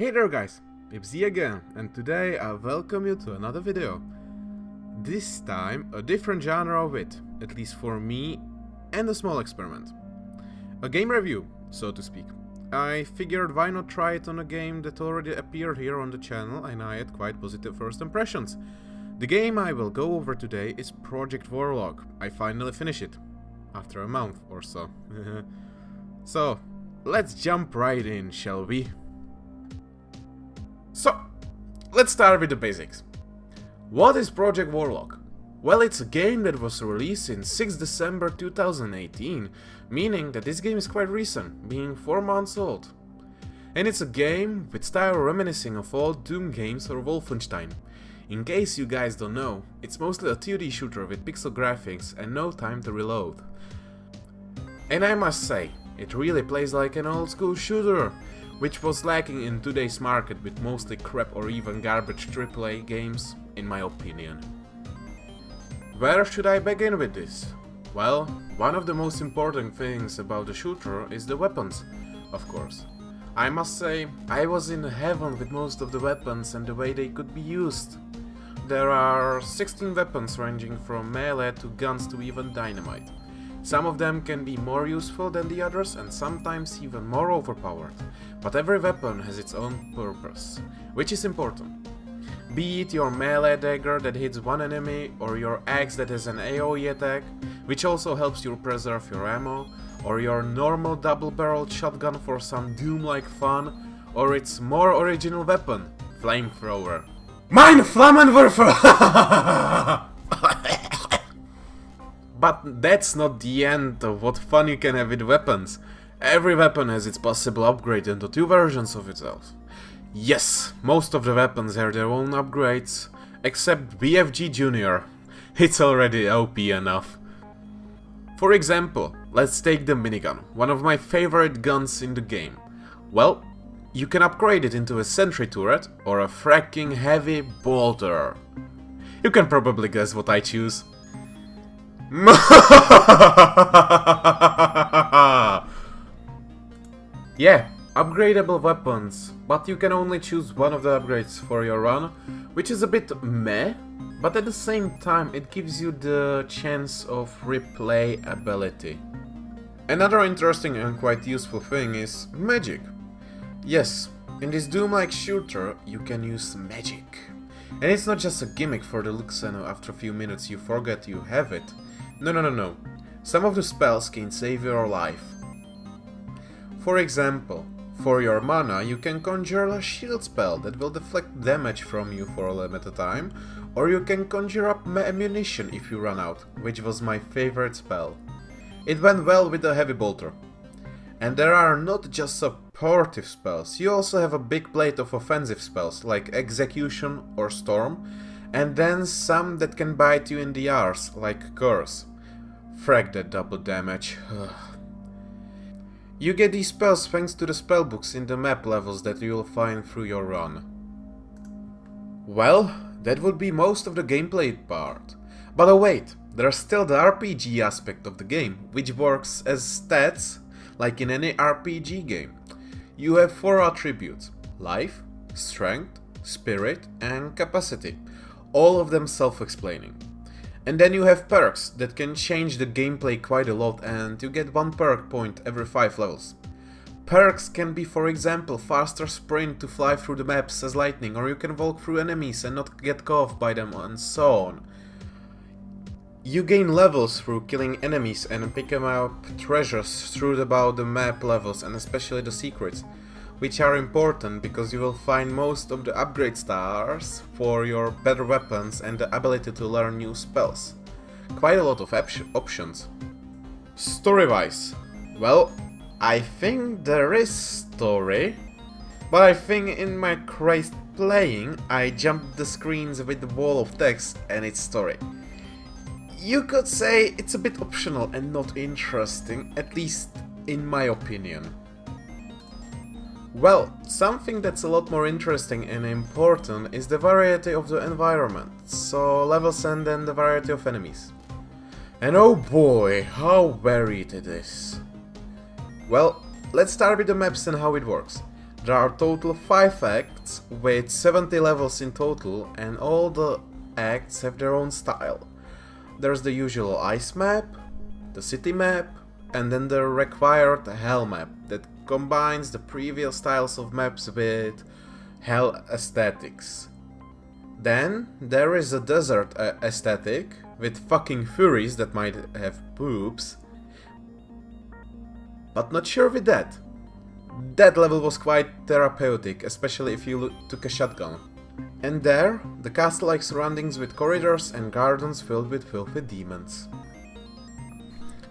Hey there guys, Bzee again, and today I welcome you to another video. This time a different genre of it, at least for me, and a small experiment. A game review, so to speak. I figured why not try it on a game that already appeared here on the channel and I had quite positive first impressions. The game I will go over today is Project Warlock. I finally finished it, after a month or so. So, let's jump right in, shall we? So, let's start with the basics. What is Project Warlock? Well, it's a game that was released in 6 December 2018, meaning that this game is quite recent, being 4 months old. And it's a game with style reminiscing of old Doom games or Wolfenstein. In case you guys don't know, it's mostly a 2D shooter with pixel graphics and no time to reload. And I must say, it really plays like an old school shooter, which was lacking in today's market with mostly crap or even garbage AAA games, in my opinion. Where should I begin with this? Well, one of the most important things about the shooter is the weapons, of course. I must say, I was in heaven with most of the weapons and the way they could be used. There are 16 weapons ranging from melee to guns to even dynamite. Some of them can be more useful than the others and sometimes even more overpowered, but every weapon has its own purpose, which is important. Be it your melee dagger that hits one enemy, or your axe that has an AoE attack, which also helps you preserve your ammo, or your normal double-barreled shotgun for some Doom-like fun, or its more original weapon, flamethrower. Meine Flammenwerfer! But that's not the end of what fun you can have with weapons. Every weapon has its possible upgrade into 2 versions of itself. Yes, most of the weapons have their own upgrades, except BFG Jr. It's already OP enough. For example, let's take the minigun, one of my favorite guns in the game. Well, you can upgrade it into a sentry turret or a fracking heavy bolter. You can probably guess what I choose. Yeah, upgradable weapons, but you can only choose one of the upgrades for your run, which is a bit meh, but at the same time it gives you the chance of replayability. Another interesting and quite useful thing is magic. Yes, in this Doom-like shooter you can use magic. And it's not just a gimmick for the looks and after a few minutes you forget you have it. No. Some of the spells can save your life. For example, for your mana you can conjure a shield spell that will deflect damage from you for a limited time, or you can conjure up ammunition if you run out, which was my favorite spell. It went well with the heavy bolter. And there are not just supportive spells, you also have a big plate of offensive spells like Execution or Storm, and then some that can bite you in the arse, like Curse. Frag that double damage. You get these spells thanks to the spellbooks in the map levels that you'll find through your run. Well, that would be most of the gameplay part. But oh wait, there's still the RPG aspect of the game, which works as stats, like in any RPG game. You have 4 attributes: life, strength, spirit and capacity, all of them self-explaining. And then you have perks that can change the gameplay quite a lot, and you get 1 perk point every 5 levels. Perks can be, for example, faster sprint to fly through the maps as lightning, or you can walk through enemies and not get caught by them, and so on. You gain levels through killing enemies and picking up treasures throughout the map levels, and especially the secrets, which are important because you will find most of the upgrade stars for your better weapons and the ability to learn new spells. Quite a lot of options. Story-wise, well, I think there is story, but I think in my crazed playing I jumped the screens with the wall of text and its story. You could say it's a bit optional and not interesting, at least in my opinion. Well, something that's a lot more interesting and important is the variety of the environment, so levels and then the variety of enemies. And oh boy, how varied it is. Well, let's start with the maps and how it works. There are total 5 acts with 70 levels in total, and all the acts have their own style. There's the usual ice map, the city map, and then the required hell map that combines the previous styles of maps with hell aesthetics. Then there is a desert aesthetic with fucking furies that might have boobs, but not sure with that. That level was quite therapeutic, especially if you took a shotgun. And there, the castle-like surroundings with corridors and gardens filled with filthy demons.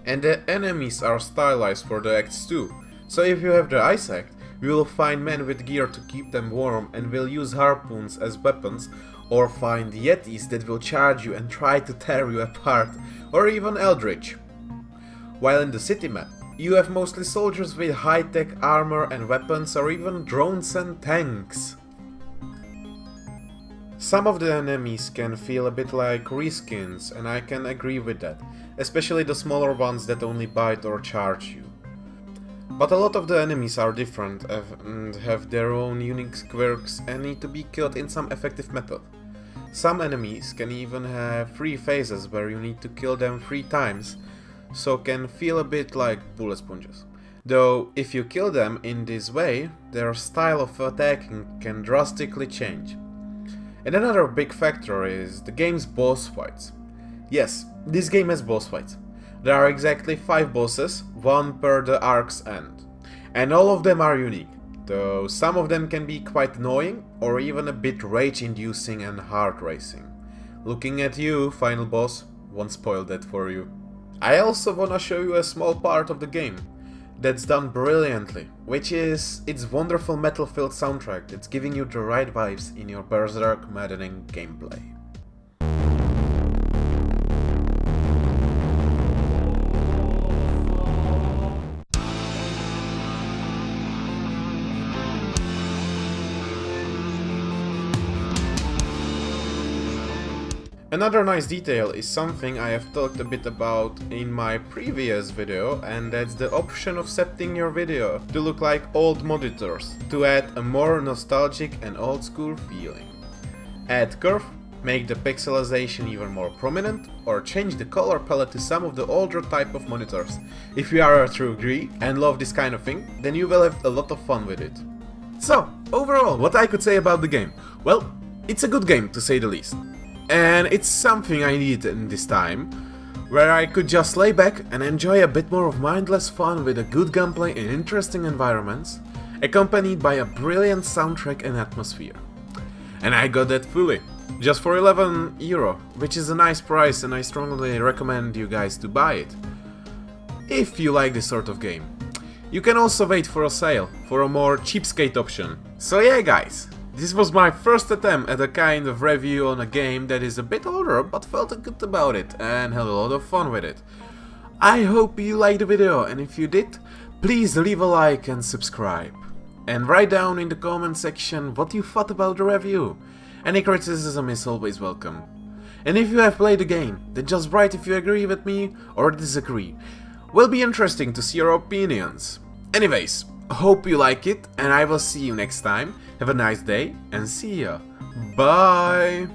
And the enemies are stylized for the acts too, so if you have the ice act, you will find men with gear to keep them warm and will use harpoons as weapons, or find yetis that will charge you and try to tear you apart, or even eldritch. While in the city map, you have mostly soldiers with high-tech armor and weapons, or even drones and tanks. Some of the enemies can feel a bit like reskins, and I can agree with that, especially the smaller ones that only bite or charge you. But a lot of the enemies are different and have their own unique quirks and need to be killed in some effective method. Some enemies can even have 3 phases where you need to kill them 3 times, so can feel a bit like bullet sponges. Though if you kill them in this way, their style of attacking can drastically change. And another big factor is the game's boss fights. Yes, this game has boss fights. There are exactly 5 bosses, 1 per the arc's end. And all of them are unique, though some of them can be quite annoying or even a bit rage-inducing and heart-racing. Looking at you, final boss, won't spoil that for you. I also wanna show you a small part of the game that's done brilliantly, which is its wonderful metal-filled soundtrack that's giving you the right vibes in your berserk maddening gameplay. Another nice detail is something I have talked a bit about in my previous video, and that's the option of setting your video to look like old monitors to add a more nostalgic and old school feeling. Add curve, make the pixelization even more prominent, or change the color palette to some of the older type of monitors. If you are a true geek and love this kind of thing, then you will have a lot of fun with it. So, overall, what I could say about the game? Well, it's a good game to say the least. And it's something I needed in this time, where I could just lay back and enjoy a bit more of mindless fun with a good gameplay in interesting environments, accompanied by a brilliant soundtrack and atmosphere. And I got that fully, just for €11, which is a nice price, and I strongly recommend you guys to buy it, if you like this sort of game. You can also wait for a sale, for a more cheapskate option. So yeah guys, this was my first attempt at a kind of review on a game that is a bit older, but felt good about it and had a lot of fun with it. I hope you liked the video, and if you did, please leave a like and subscribe. And write down in the comment section what you thought about the review. Any criticism is always welcome. And if you have played the game, then just write if you agree with me or disagree. Will be interesting to see your opinions. Anyways, hope you like it, and I will see you next time. Have a nice day, and see ya. Bye!